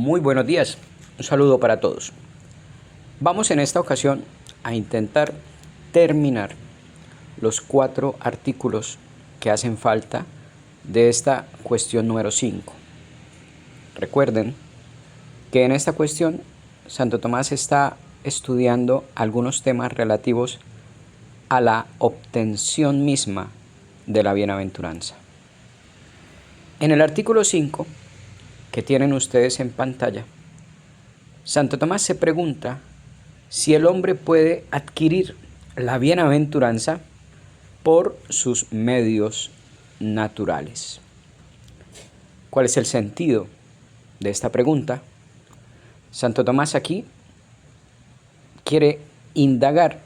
Muy buenos días, un saludo para todos. Vamos en esta ocasión a intentar terminar los 4 artículos que hacen falta de esta cuestión número 5. Recuerden que en esta cuestión Santo Tomás está estudiando algunos temas relativos a la obtención misma de la bienaventuranza. En el artículo 5, que tienen ustedes en pantalla, Santo Tomás se pregunta si el hombre puede adquirir la bienaventuranza por sus medios naturales. ¿Cuál es el sentido de esta pregunta? Santo Tomás aquí quiere indagar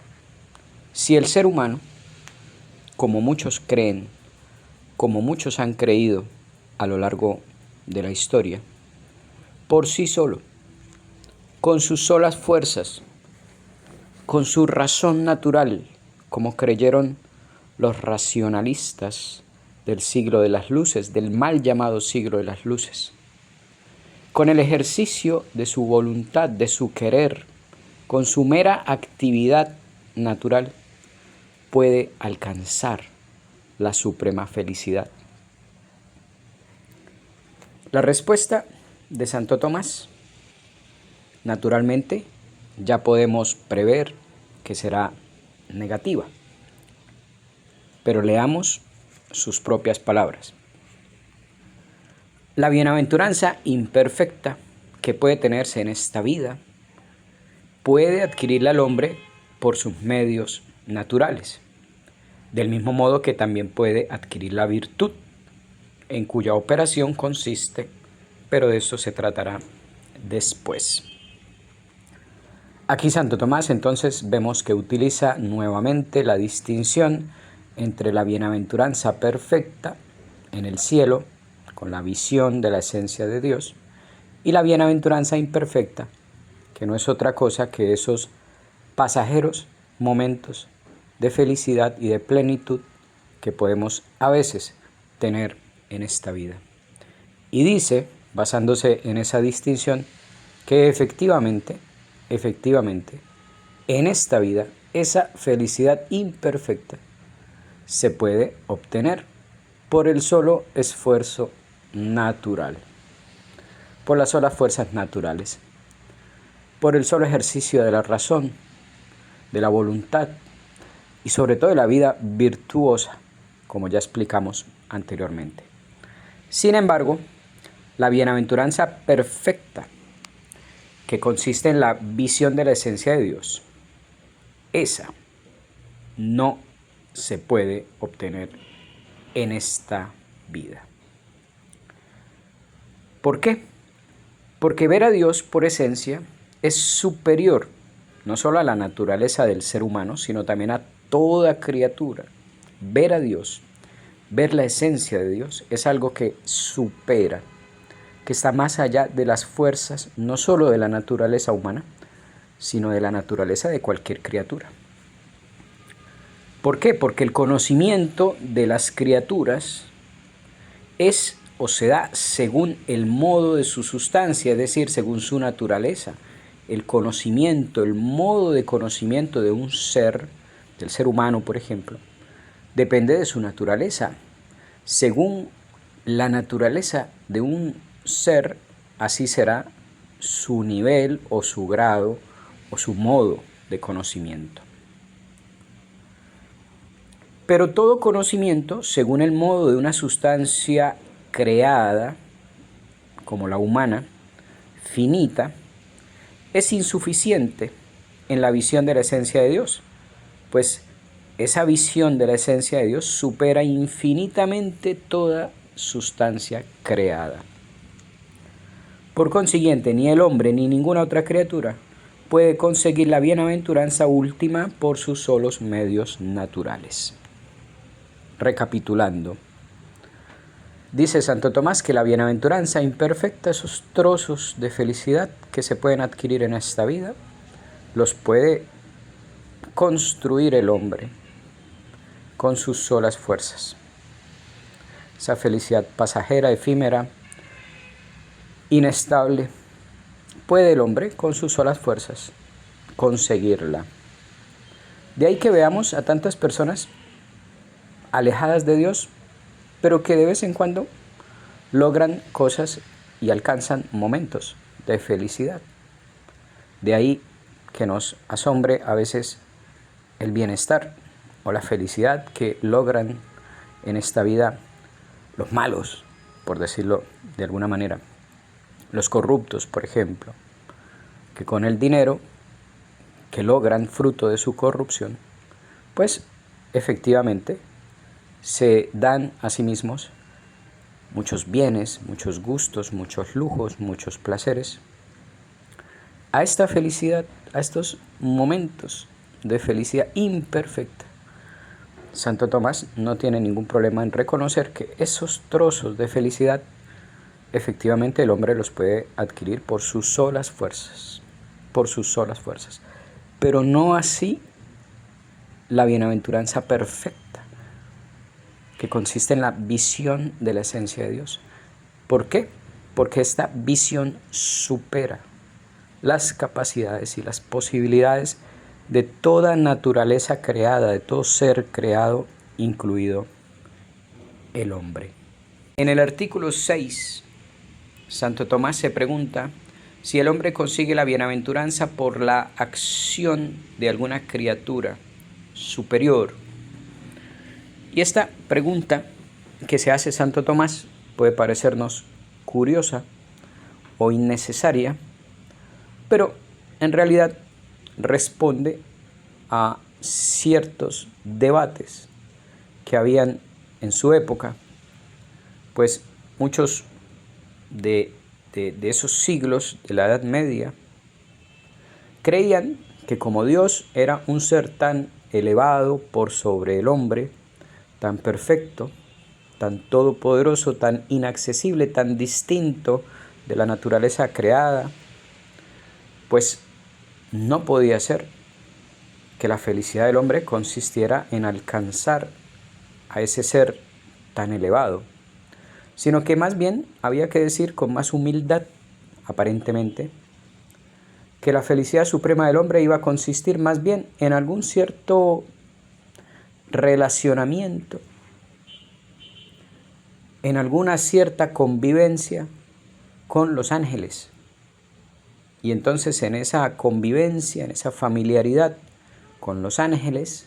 si el ser humano, como muchos creen, como muchos han creído a lo largo de la historia, por sí solo, con sus solas fuerzas, con su razón natural, como creyeron los racionalistas del siglo de las luces, del mal llamado siglo de las luces, con el ejercicio de su voluntad, de su querer, con su mera actividad natural, puede alcanzar la suprema felicidad. La respuesta de Santo Tomás, naturalmente, ya podemos prever que será negativa. Pero leamos sus propias palabras. La bienaventuranza imperfecta que puede tenerse en esta vida puede adquirirla el hombre por sus medios naturales, del mismo modo que también puede adquirir la virtud, en cuya operación consiste, pero de eso se tratará después. Aquí Santo Tomás entonces vemos que utiliza nuevamente la distinción entre la bienaventuranza perfecta en el cielo, con la visión de la esencia de Dios, y la bienaventuranza imperfecta, que no es otra cosa que esos pasajeros momentos de felicidad y de plenitud que podemos a veces tener en esta vida. Y dice, basándose en esa distinción, que efectivamente, en esta vida, esa felicidad imperfecta se puede obtener por el solo esfuerzo natural, por las solas fuerzas naturales, por el solo ejercicio de la razón, de la voluntad y sobre todo de la vida virtuosa, como ya explicamos anteriormente. Sin embargo, la bienaventuranza perfecta, que consiste en la visión de la esencia de Dios, esa no se puede obtener en esta vida. ¿Por qué? Porque ver a Dios por esencia es superior no solo a la naturaleza del ser humano, sino también a toda criatura. Ver a Dios, ver la esencia de Dios, es algo que supera, que está más allá de las fuerzas no solo de la naturaleza humana, sino de la naturaleza de cualquier criatura. ¿Por qué? Porque el conocimiento de las criaturas es o se da según el modo de su sustancia, es decir, según su naturaleza. El conocimiento, el modo de conocimiento de un ser, del ser humano, por ejemplo, depende de su naturaleza. Según la naturaleza de un ser, así será su nivel o su grado o su modo de conocimiento. Pero todo conocimiento, según el modo de una sustancia creada, como la humana, finita, es insuficiente en la visión de la esencia de Dios, pues esa visión de la esencia de Dios supera infinitamente toda sustancia creada. Por consiguiente, ni el hombre ni ninguna otra criatura puede conseguir la bienaventuranza última por sus solos medios naturales. Recapitulando, dice Santo Tomás que la bienaventuranza imperfecta, esos trozos de felicidad que se pueden adquirir en esta vida, los puede construir el hombre con sus solas fuerzas. Esa felicidad pasajera, efímera, inestable, puede el hombre con sus solas fuerzas conseguirla. De ahí que veamos a tantas personas alejadas de Dios, pero que de vez en cuando logran cosas y alcanzan momentos de felicidad. De ahí que nos asombre a veces el bienestar o la felicidad que logran en esta vida los malos, por decirlo de alguna manera. Los corruptos, por ejemplo, que con el dinero que logran fruto de su corrupción, pues efectivamente se dan a sí mismos muchos bienes, muchos gustos, muchos lujos, muchos placeres. A esta felicidad, a estos momentos de felicidad imperfecta, Santo Tomás no tiene ningún problema en reconocer que esos trozos de felicidad efectivamente el hombre los puede adquirir por sus solas fuerzas, pero no así la bienaventuranza perfecta, que consiste en la visión de la esencia de Dios. ¿Por qué? Porque esta visión supera las capacidades y las posibilidades de toda naturaleza creada, de todo ser creado, incluido el hombre. En el artículo 6, Santo Tomás se pregunta si el hombre consigue la bienaventuranza por la acción de alguna criatura superior. Y esta pregunta que se hace Santo Tomás puede parecernos curiosa o innecesaria, pero en realidad responde a ciertos debates que habían en su época, pues muchos de esos siglos de la Edad Media creían que como Dios era un ser tan elevado por sobre el hombre, tan perfecto, tan todopoderoso, tan inaccesible, tan distinto de la naturaleza creada, pues no podía ser que la felicidad del hombre consistiera en alcanzar a ese ser tan elevado, sino que más bien había que decir con más humildad, aparentemente, que la felicidad suprema del hombre iba a consistir más bien en algún cierto relacionamiento, en alguna cierta convivencia con los ángeles. Y entonces en esa convivencia, en esa familiaridad con los ángeles,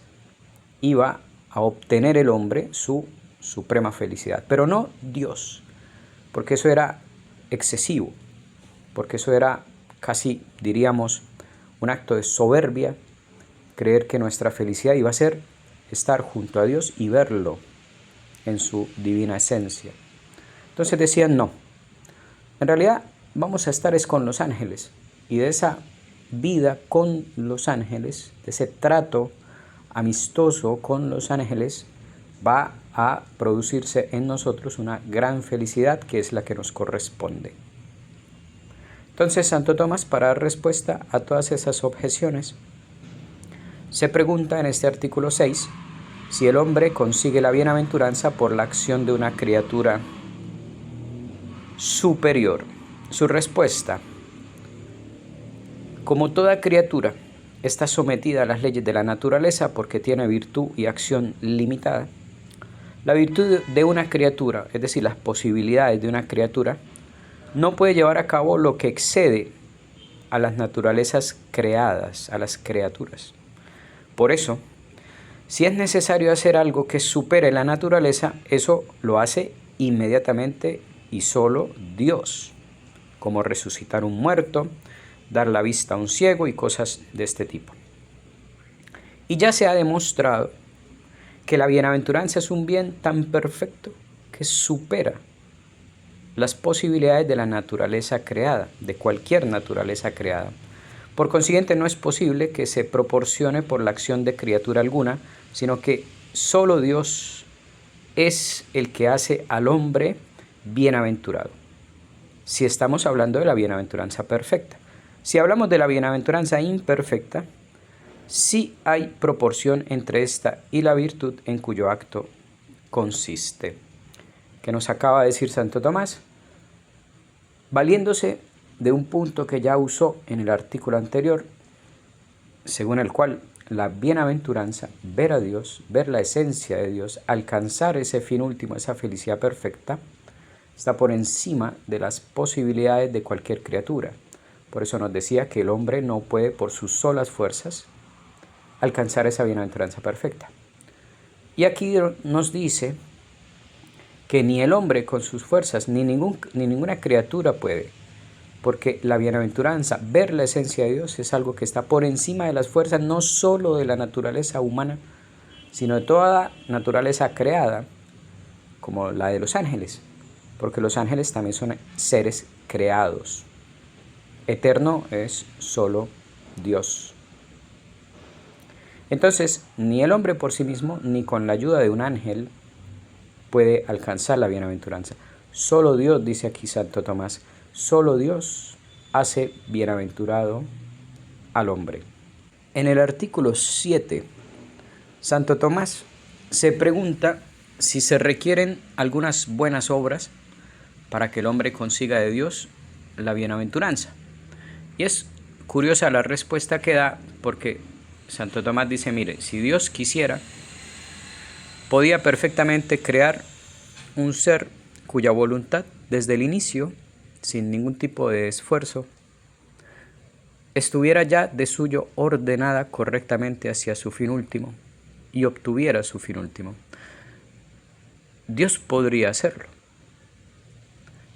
iba a obtener el hombre su suprema felicidad. Pero no Dios, porque eso era excesivo, porque eso era casi, diríamos, un acto de soberbia, creer que nuestra felicidad iba a ser estar junto a Dios y verlo en su divina esencia. Entonces decían, no, en realidad vamos a estar es con los ángeles, y de esa vida con los ángeles, de ese trato amistoso con los ángeles, va a producirse en nosotros una gran felicidad que es la que nos corresponde. Entonces Santo Tomás, para dar respuesta a todas esas objeciones, se pregunta en este artículo 6 si el hombre consigue la bienaventuranza por la acción de una criatura superior. Su respuesta: como toda criatura está sometida a las leyes de la naturaleza porque tiene virtud y acción limitada, la virtud de una criatura, es decir, las posibilidades de una criatura, no puede llevar a cabo lo que excede a las naturalezas creadas, a las criaturas. Por eso, si es necesario hacer algo que supere la naturaleza, eso lo hace inmediatamente y solo Dios, como resucitar un muerto, dar la vista a un ciego y cosas de este tipo. Y ya se ha demostrado que la bienaventuranza es un bien tan perfecto que supera las posibilidades de la naturaleza creada, de cualquier naturaleza creada. Por consiguiente, no es posible que se proporcione por la acción de criatura alguna, sino que solo Dios es el que hace al hombre bienaventurado. Si estamos hablando de la bienaventuranza perfecta. Si hablamos de la bienaventuranza imperfecta, sí hay proporción entre esta y la virtud en cuyo acto consiste. Que nos acaba de decir Santo Tomás, valiéndose de un punto que ya usó en el artículo anterior, según el cual la bienaventuranza, ver a Dios, ver la esencia de Dios, alcanzar ese fin último, esa felicidad perfecta, está por encima de las posibilidades de cualquier criatura. Por eso nos decía que el hombre no puede por sus solas fuerzas alcanzar esa bienaventuranza perfecta. Y aquí nos dice que ni el hombre con sus fuerzas, ni ninguna criatura puede, porque la bienaventuranza, ver la esencia de Dios, es algo que está por encima de las fuerzas, no solo de la naturaleza humana, sino de toda naturaleza creada, como la de los ángeles, porque los ángeles también son seres creados. Eterno es solo Dios. Entonces, ni el hombre por sí mismo, ni con la ayuda de un ángel, puede alcanzar la bienaventuranza. Solo Dios, dice aquí Santo Tomás, solo Dios hace bienaventurado al hombre. En el artículo 7, Santo Tomás se pregunta si se requieren algunas buenas obras para que el hombre consiga de Dios la bienaventuranza. Y es curiosa la respuesta que da, porque Santo Tomás dice, mire, si Dios quisiera, podía perfectamente crear un ser cuya voluntad desde el inicio, sin ningún tipo de esfuerzo, estuviera ya de suyo ordenada correctamente hacia su fin último y obtuviera su fin último. Dios podría hacerlo,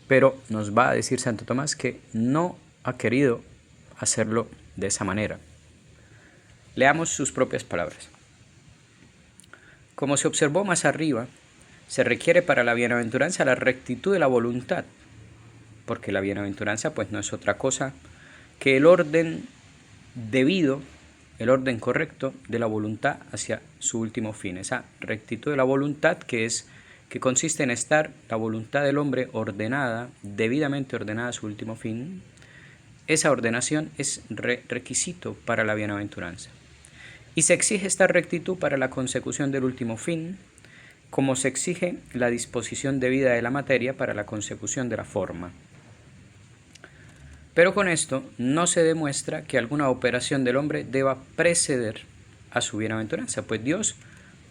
pero nos va a decir Santo Tomás que no ha querido hacerlo de esa manera. Leamos sus propias palabras. Como se observó más arriba, se requiere para la bienaventuranza la rectitud de la voluntad, porque la bienaventuranza pues no es otra cosa que el orden debido, el orden correcto de la voluntad hacia su último fin. Esa rectitud de la voluntad que consiste en estar la voluntad del hombre ordenada, debidamente ordenada a su último fin. Esa ordenación es requisito para la bienaventuranza. Y se exige esta rectitud para la consecución del último fin, como se exige la disposición debida de la materia para la consecución de la forma. Pero con esto no se demuestra que alguna operación del hombre deba preceder a su bienaventuranza, pues Dios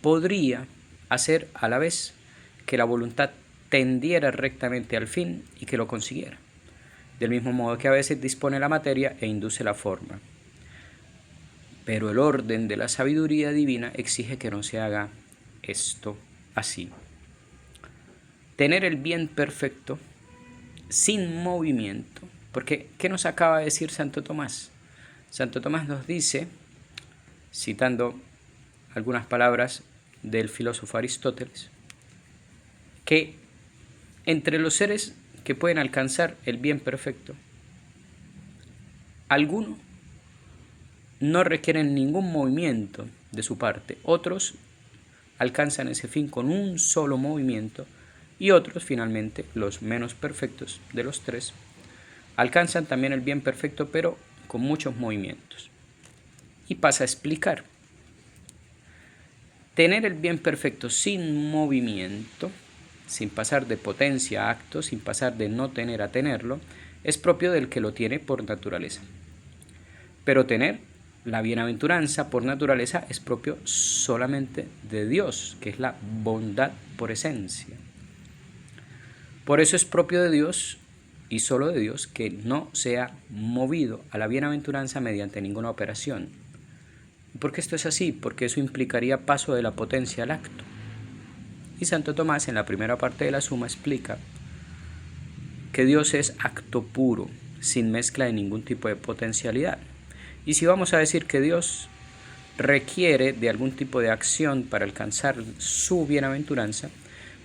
podría hacer a la vez que la voluntad tendiera rectamente al fin y que lo consiguiera, del mismo modo que a veces dispone la materia e induce la forma. Pero el orden de la sabiduría divina exige que no se haga esto así. Tener el bien perfecto sin movimiento, porque ¿qué nos acaba de decir Santo Tomás? Santo Tomás nos dice, citando algunas palabras del filósofo Aristóteles, que entre los seres que pueden alcanzar el bien perfecto, algunos no requieren ningún movimiento de su parte, otros alcanzan ese fin con un solo movimiento y otros, finalmente, los menos perfectos de los tres, alcanzan también el bien perfecto pero con muchos movimientos. Y pasa a explicar. Tener el bien perfecto sin movimiento, sin pasar de potencia a acto, sin pasar de no tener a tenerlo, es propio del que lo tiene por naturaleza. Pero tener la bienaventuranza por naturaleza es propio solamente de Dios, que es la bondad por esencia. Por eso es propio de Dios y solo de Dios que no sea movido a la bienaventuranza mediante ninguna operación. ¿Por qué esto es así? Porque eso implicaría paso de la potencia al acto. Y Santo Tomás en la primera parte de la Suma explica que Dios es acto puro, sin mezcla de ningún tipo de potencialidad. Y si vamos a decir que Dios requiere de algún tipo de acción para alcanzar su bienaventuranza,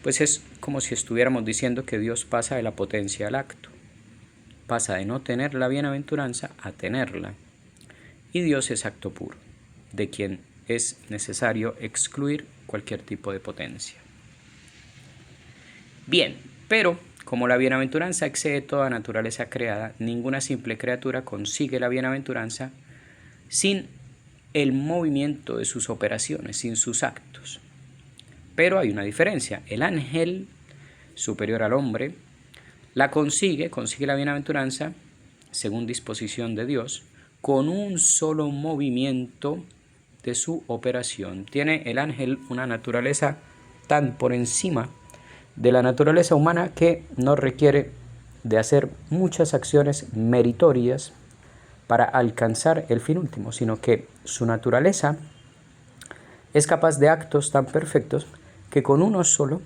pues es como si estuviéramos diciendo que Dios pasa de la potencia al acto. Pasa de no tener la bienaventuranza a tenerla. Y Dios es acto puro, de quien es necesario excluir cualquier tipo de potencia. Bien, pero como la bienaventuranza excede toda naturaleza creada, ninguna simple criatura consigue la bienaventuranza sin el movimiento de sus operaciones, sin sus actos. Pero hay una diferencia. El ángel superior al hombre la consigue la bienaventuranza según disposición de Dios, con un solo movimiento de su operación. Tiene el ángel una naturaleza tan por encima de la naturaleza humana que no requiere de hacer muchas acciones meritorias para alcanzar el fin último, sino que su naturaleza es capaz de actos tan perfectos que con uno solo,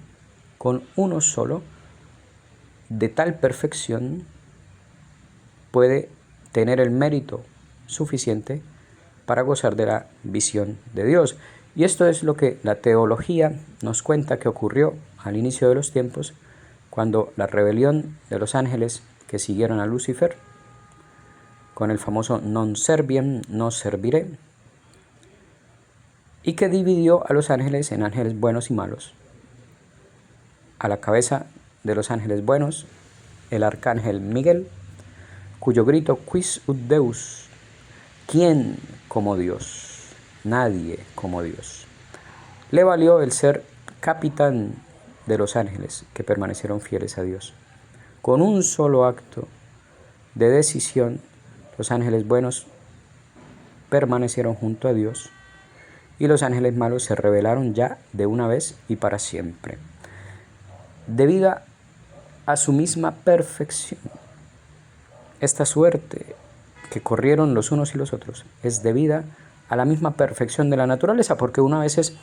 de tal perfección, puede tener el mérito suficiente para gozar de la visión de Dios. Y esto es lo que la teología nos cuenta que ocurrió al inicio de los tiempos, cuando la rebelión de los ángeles que siguieron a Lucifer, con el famoso non serviam, no serviré, y que dividió a los ángeles en ángeles buenos y malos. A la cabeza de los ángeles buenos, el arcángel Miguel, cuyo grito quis ut Deus, ¿quién como Dios? Nadie como Dios. Le valió el ser capitán de los ángeles que permanecieron fieles a Dios. Con un solo acto de decisión, los ángeles buenos permanecieron junto a Dios y los ángeles malos se rebelaron ya de una vez y para siempre. Debido a su misma perfección, esta suerte que corrieron los unos y los otros es debida a la misma perfección de la naturaleza, porque uno a veces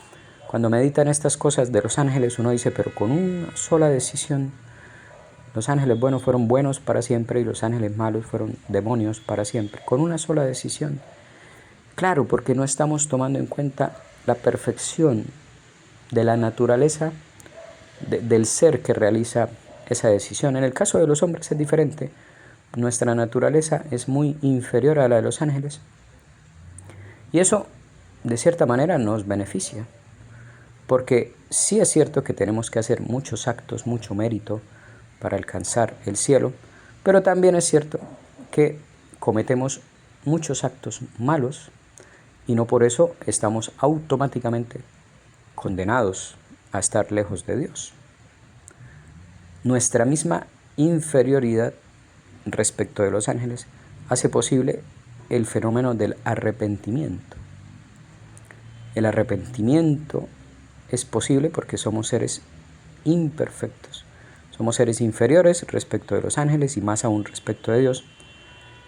cuando medita en estas cosas de los ángeles uno dice, pero con una sola decisión los ángeles buenos fueron buenos para siempre y los ángeles malos fueron demonios para siempre, con una sola decisión. Claro, porque no estamos tomando en cuenta la perfección de la naturaleza del ser que realiza esa decisión. En el caso de los hombres es diferente. Nuestra naturaleza es muy inferior a la de los ángeles. Y eso, de cierta manera, nos beneficia. Porque sí es cierto que tenemos que hacer muchos actos, mucho mérito para alcanzar el cielo, pero también es cierto que cometemos muchos actos malos y no por eso estamos automáticamente condenados a estar lejos de Dios. Nuestra misma inferioridad respecto de los ángeles hace posible el fenómeno del arrepentimiento. El arrepentimiento es posible porque somos seres imperfectos. Somos seres inferiores respecto de los ángeles y más aún respecto de Dios,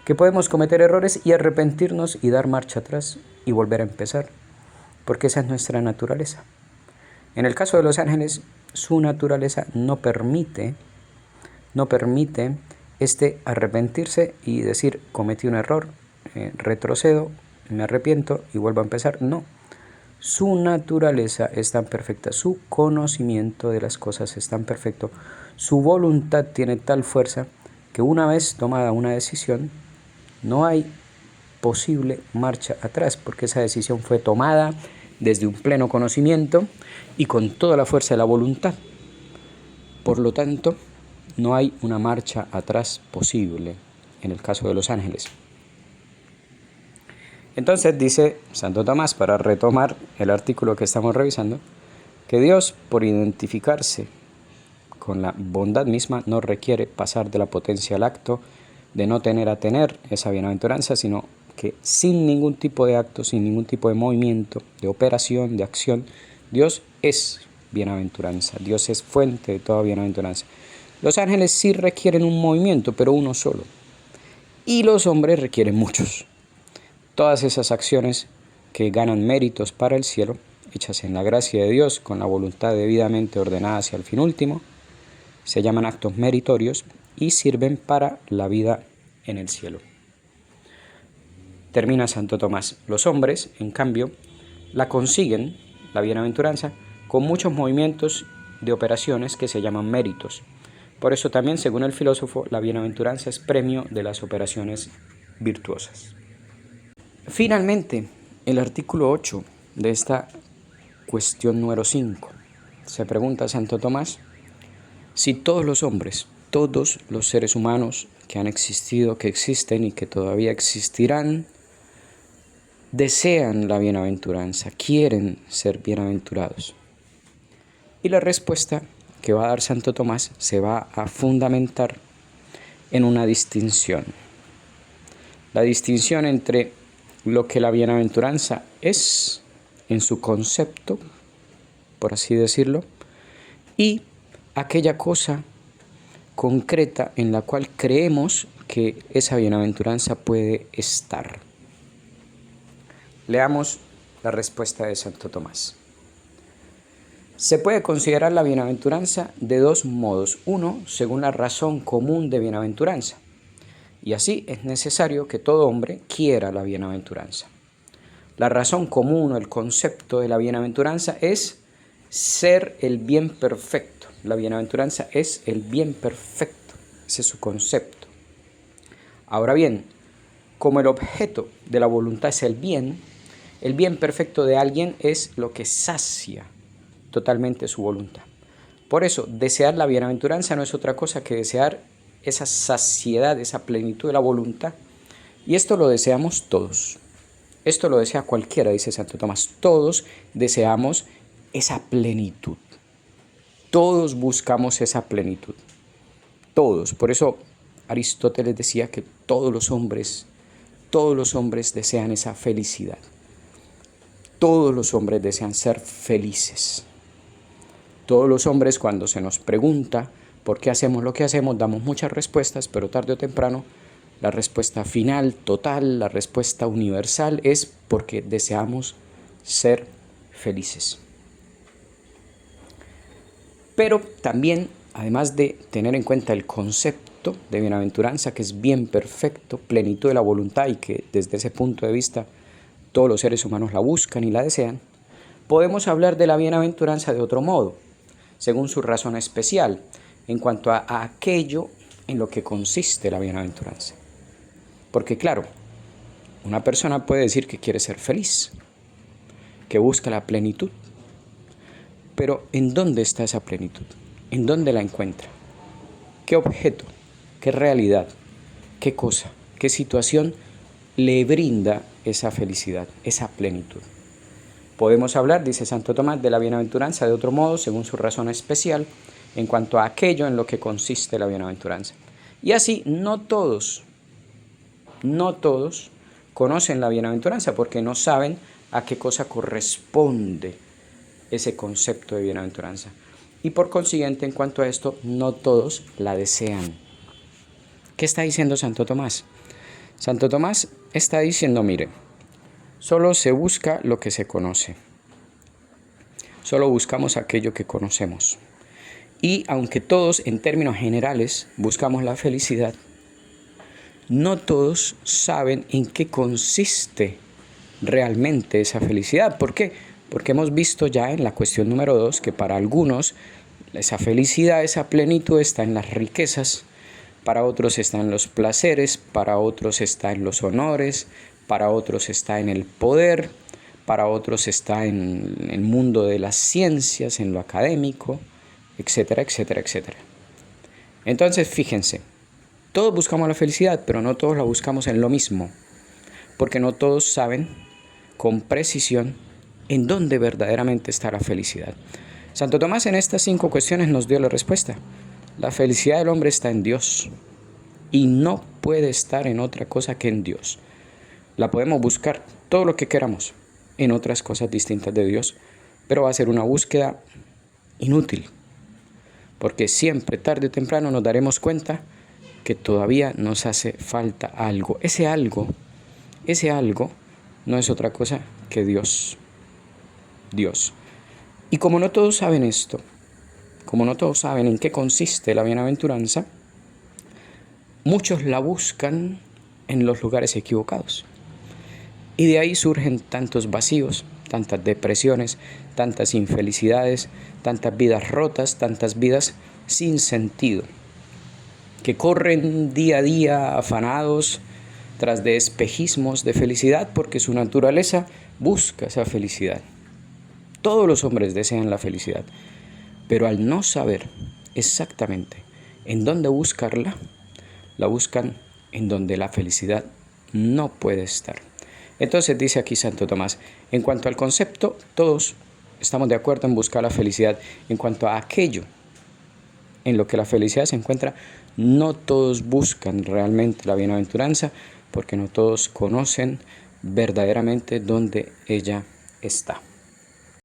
que podemos cometer errores y arrepentirnos y dar marcha atrás y volver a empezar, porque esa es nuestra naturaleza. En el caso de los ángeles, su naturaleza no permite arrepentirse y decir, cometí un error, retrocedo, me arrepiento y vuelvo a empezar. No, su naturaleza es tan perfecta, su conocimiento de las cosas es tan perfecto, su voluntad tiene tal fuerza que una vez tomada una decisión, no hay posible marcha atrás, porque esa decisión fue tomada desde un pleno conocimiento y con toda la fuerza de la voluntad. Por lo tanto, no hay una marcha atrás posible en el caso de los ángeles. Entonces dice Santo Tomás, para retomar el artículo que estamos revisando, que Dios, por identificarse con la bondad misma, no requiere pasar de la potencia al acto de no tener a tener esa bienaventuranza, sino que sin ningún tipo de acto, sin ningún tipo de movimiento, de operación, de acción, Dios es bienaventuranza, Dios es fuente de toda bienaventuranza. Los ángeles sí requieren un movimiento, pero uno solo, y los hombres requieren muchos. Todas esas acciones que ganan méritos para el cielo, hechas en la gracia de Dios, con la voluntad debidamente ordenada hacia el fin último, se llaman actos meritorios y sirven para la vida en el cielo. Termina Santo Tomás. Los hombres, en cambio, la consiguen, la bienaventuranza, con muchos movimientos de operaciones que se llaman méritos. Por eso también, según el filósofo, la bienaventuranza es premio de las operaciones virtuosas. Finalmente, el artículo 8 de esta cuestión número 5. Se pregunta Santo Tomás si todos los hombres, todos los seres humanos que han existido, que existen y que todavía existirán, desean la bienaventuranza, quieren ser bienaventurados. Y la respuesta que va a dar Santo Tomás se va a fundamentar en una distinción. la distinción entre lo que la bienaventuranza es en su concepto, por así decirlo, y aquella cosa concreta en la cual creemos que esa bienaventuranza puede estar. Leamos la respuesta de Santo Tomás. Se puede considerar la bienaventuranza de dos modos. Uno, según la razón común de bienaventuranza. Y así es necesario que todo hombre quiera la bienaventuranza. La razón común o el concepto de la bienaventuranza es ser el bien perfecto. La bienaventuranza es el bien perfecto. Ese es su concepto. Ahora bien, como el objeto de la voluntad es el bien perfecto de alguien es lo que sacia totalmente su voluntad. Por eso, desear la bienaventuranza no es otra cosa que desear esa saciedad, esa plenitud de la voluntad. Y esto lo deseamos todos. Esto lo desea cualquiera, dice Santo Tomás. Todos deseamos esa plenitud. Todos buscamos esa plenitud. Todos. Por eso Aristóteles decía que todos los hombres desean esa felicidad. Todos los hombres desean ser felices. Todos los hombres, cuando se nos pregunta por qué hacemos lo que hacemos, damos muchas respuestas, pero tarde o temprano la respuesta final, total, la respuesta universal es porque deseamos ser felices. Pero también, además de tener en cuenta el concepto de bienaventuranza, que es bien perfecto, plenitud de la voluntad, y que desde ese punto de vista todos los seres humanos la buscan y la desean, podemos hablar de la bienaventuranza de otro modo, según su razón especial, en cuanto a aquello en lo que consiste la bienaventuranza. Porque claro, una persona puede decir que quiere ser feliz, que busca la plenitud, pero ¿en dónde está esa plenitud? ¿En dónde la encuentra? ¿Qué objeto? ¿Qué realidad? ¿Qué cosa? ¿Qué situación le brinda esa felicidad, esa plenitud? Podemos hablar, dice Santo Tomás, de la bienaventuranza de otro modo, según su razón especial, en cuanto a aquello en lo que consiste la bienaventuranza. Y así, no todos conocen la bienaventuranza porque no saben a qué cosa corresponde ese concepto de bienaventuranza. Y por consiguiente, en cuanto a esto, no todos la desean. ¿Qué está diciendo Santo Tomás? Santo Tomás está diciendo, mire, solo se busca lo que se conoce. Solo buscamos aquello que conocemos. Y aunque todos, en términos generales, buscamos la felicidad, no todos saben en qué consiste realmente esa felicidad. ¿Por qué? Porque hemos visto ya en la cuestión número 2 que para algunos esa felicidad, esa plenitud está en las riquezas, para otros está en los placeres, para otros está en los honores, para otros está en el poder, para otros está en el mundo de las ciencias, en lo académico, etcétera, etcétera, etcétera. Entonces, fíjense, todos buscamos la felicidad, pero no todos la buscamos en lo mismo, porque no todos saben con precisión en dónde verdaderamente está la felicidad. Santo Tomás en estas 5 cuestiones nos dio la respuesta. La felicidad del hombre está en Dios y no puede estar en otra cosa que en Dios. La podemos buscar todo lo que queramos en otras cosas distintas de Dios, pero va a ser una búsqueda inútil, porque siempre, tarde o temprano, nos daremos cuenta que todavía nos hace falta algo. Ese algo no es otra cosa que Dios. Dios. Y como no todos saben esto, como no todos saben en qué consiste la bienaventuranza, muchos la buscan en los lugares equivocados. Y de ahí surgen tantos vacíos, tantas depresiones, tantas infelicidades, tantas vidas rotas, tantas vidas sin sentido, que corren día a día afanados tras de espejismos de felicidad porque su naturaleza busca esa felicidad. Todos los hombres desean la felicidad, pero al no saber exactamente en dónde buscarla, la buscan en donde la felicidad no puede estar. Entonces dice aquí Santo Tomás, en cuanto al concepto, todos estamos de acuerdo en buscar la felicidad. En cuanto a aquello en lo que la felicidad se encuentra, no todos buscan realmente la bienaventuranza, porque no todos conocen verdaderamente dónde ella está.